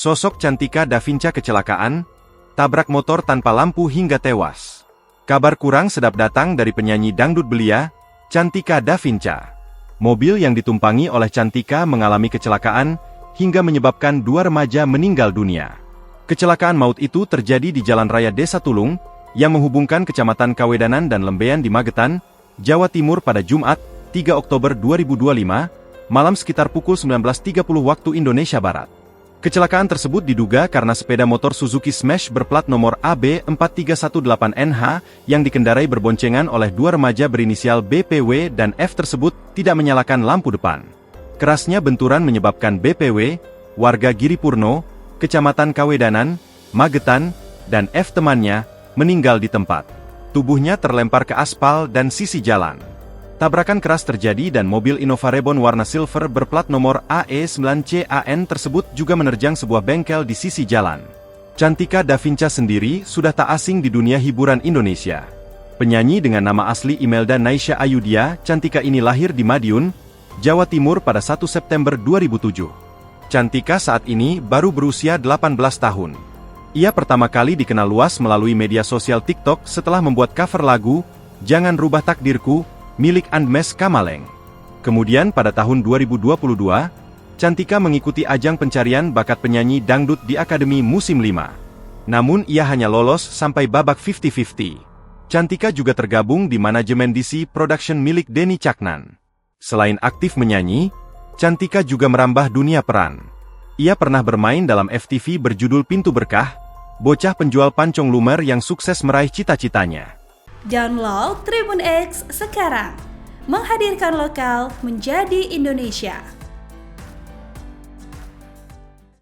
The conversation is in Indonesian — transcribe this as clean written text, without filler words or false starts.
Sosok Cantika Davinca kecelakaan, tabrak motor tanpa lampu hingga tewas. Kabar kurang sedap datang dari penyanyi dangdut belia, Cantika Davinca. Mobil yang ditumpangi oleh Cantika mengalami kecelakaan, hingga menyebabkan 2 remaja meninggal dunia. Kecelakaan maut itu terjadi di Jalan Raya Desa Tulung, yang menghubungkan Kecamatan Kawedanan dan Lembean di Magetan, Jawa Timur pada Jumat, 3 Oktober 2025, malam sekitar pukul 19.30 waktu Indonesia Barat. Kecelakaan tersebut diduga karena sepeda motor Suzuki Smash berplat nomor AB4318NH yang dikendarai berboncengan oleh 2 remaja berinisial BPW dan F tersebut tidak menyalakan lampu depan. Kerasnya benturan menyebabkan BPW, warga Giripurno, Kecamatan Kawedanan, Magetan, dan F temannya, meninggal di tempat. Tubuhnya terlempar ke aspal dan sisi jalan. Tabrakan keras terjadi dan mobil Innova Reborn warna silver berplat nomor AE9CAN tersebut juga menerjang sebuah bengkel di sisi jalan. Cantika Davinca sendiri sudah tak asing di dunia hiburan Indonesia. Penyanyi dengan nama asli Imelda Naisha Ayudhya, Cantika ini lahir di Madiun, Jawa Timur pada 1 September 2007. Cantika saat ini baru berusia 18 tahun. Ia pertama kali dikenal luas melalui media sosial TikTok setelah membuat cover lagu Jangan Rubah Takdirku, milik Andmes Kamaleng. Kemudian pada tahun 2022, Cantika mengikuti ajang pencarian bakat penyanyi dangdut di Akademi Musim 5. Namun ia hanya lolos sampai babak 50-50. Cantika juga tergabung di manajemen DC Production milik Denny Caknan. Selain aktif menyanyi, Cantika juga merambah dunia peran. Ia pernah bermain dalam FTV berjudul Pintu Berkah, bocah penjual pancong lumer yang sukses meraih cita-citanya. Download Tribun X sekarang, menghadirkan lokal menjadi Indonesia.